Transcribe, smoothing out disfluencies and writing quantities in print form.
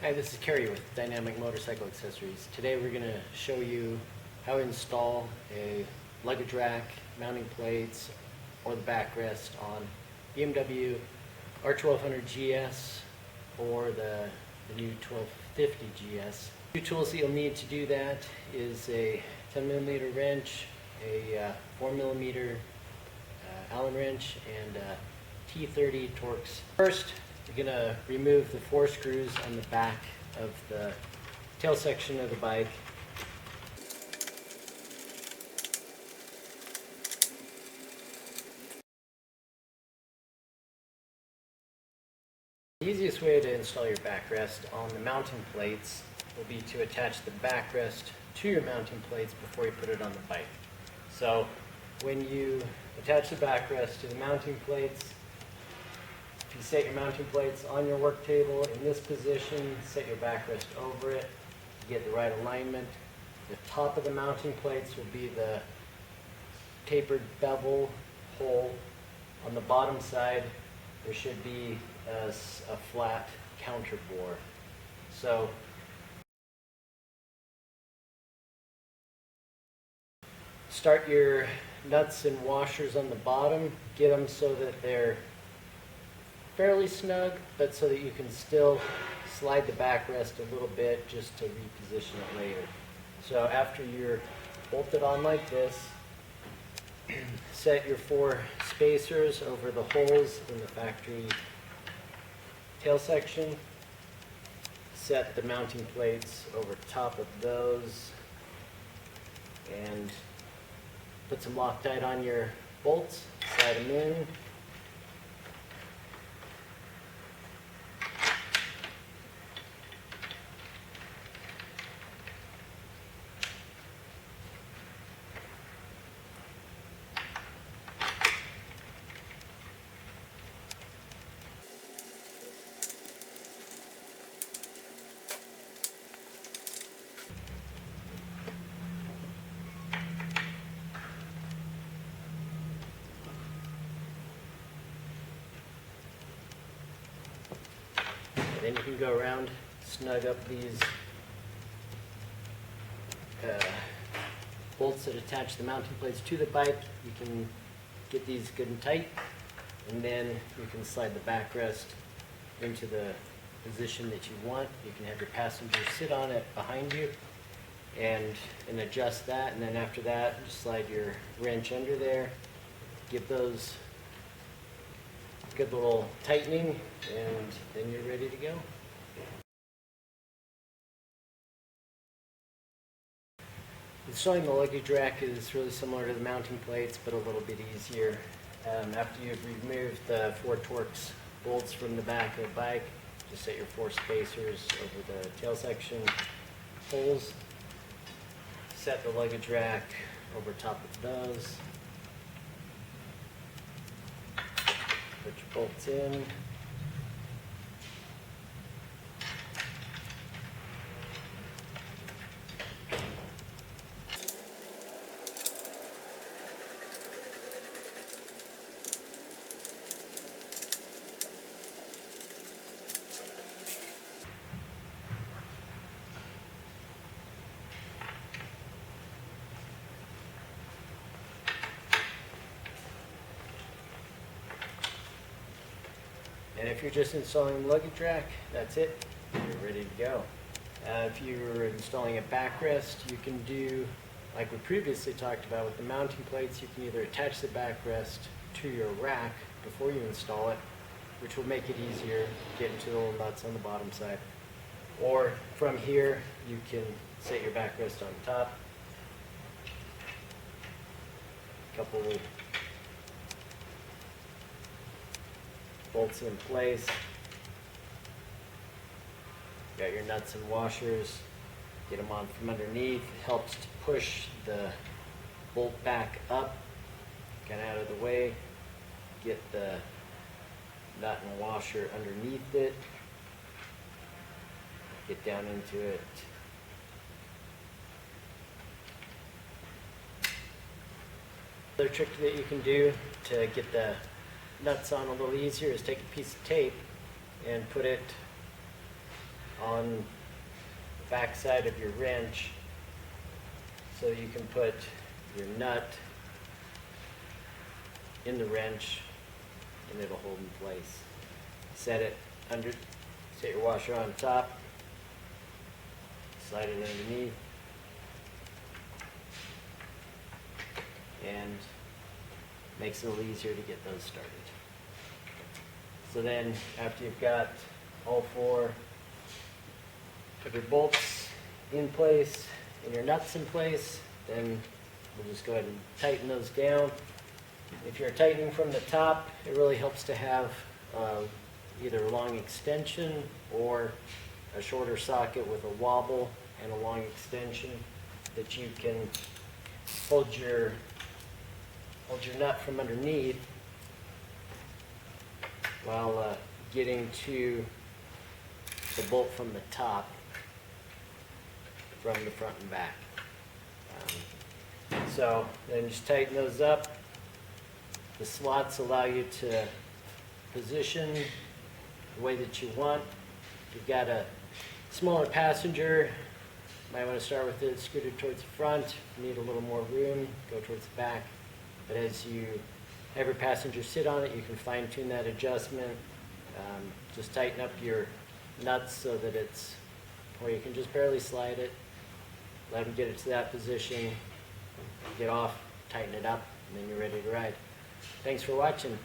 Hi, this is Kerry with Dynamic Motorcycle Accessories. Today we're going to show you how to install a luggage rack, mounting plates, or the backrest on BMW R1200 GS or the new 1250 GS. Two tools that you'll need to do that is a 10mm wrench, a 4mm Allen wrench, and a T30 Torx. First, you're going to remove the 4 screws on the back of the tail section of the bike. The easiest way to install your backrest on the mounting plates will be to attach the backrest to your mounting plates before you put it on the bike. So when you attach the backrest to the mounting plates, if you set your mounting plates on your work table in this position, set your backrest over it to get the right alignment. The top of the mounting plates will be the tapered bevel hole. On the bottom side, there should be a flat counter bore. So start your nuts and washers on the bottom. Get them so that they're fairly snug, but so that you can still slide the backrest a little bit just to reposition it later. So after you're bolted on like this, set your 4 spacers over the holes in the factory tail section. Set the mounting plates over top of those and put some Loctite on your bolts, slide them in. Then you can go around, snug up these bolts that attach the mounting plates to the bike. You can get these good and tight, and then you can slide the backrest into the position that you want. You can have your passenger sit on it behind you and adjust that, and then after that, just slide your wrench under there, give those good little tightening, and then you're ready to go. Installing the luggage rack is really similar to the mounting plates, but a little bit easier. After you've removed the 4 Torx bolts from the back of the bike, just set your 4 spacers over the tail section holes. Set the luggage rack over top of those. Put your bolts in. And if you're just installing the luggage rack, that's it. You're ready to go. If you're installing a backrest, you can do, like we previously talked about with the mounting plates, you can either attach the backrest to your rack before you install it, which will make it easier getting to the little nuts on the bottom side. Or from here, you can set your backrest on top. Couple bolts in place. Got your nuts and washers. Get them on from underneath. It helps to push the bolt back up, kind of out of the way. Get the nut and washer underneath it. Get down into it. Another trick that you can do to get the nuts on a little easier is take a piece of tape and put it on the back side of your wrench so you can put your nut in the wrench and it'll hold in place. Set your washer on top, slide it underneath, and makes it a little easier to get those started. So then after you've got all 4 of your bolts in place and your nuts in place, then we'll just go ahead and tighten those down. If you're tightening from the top, it really helps to have either a long extension or a shorter socket with a wobble and a long extension that you can hold your nut from underneath while getting to the bolt from the top from the front and back. So then just tighten those up. The slots allow you to position the way that you want. If you've got a smaller passenger, you might want to start with it scooted towards the front. If you need a little more room, go towards the back. But as you have your passenger sit on it, you can fine tune that adjustment. Just tighten up your nuts so that it's where you can just barely slide it. Let them get it to that position. Get off, tighten it up, and then you're ready to ride. Thanks for watching.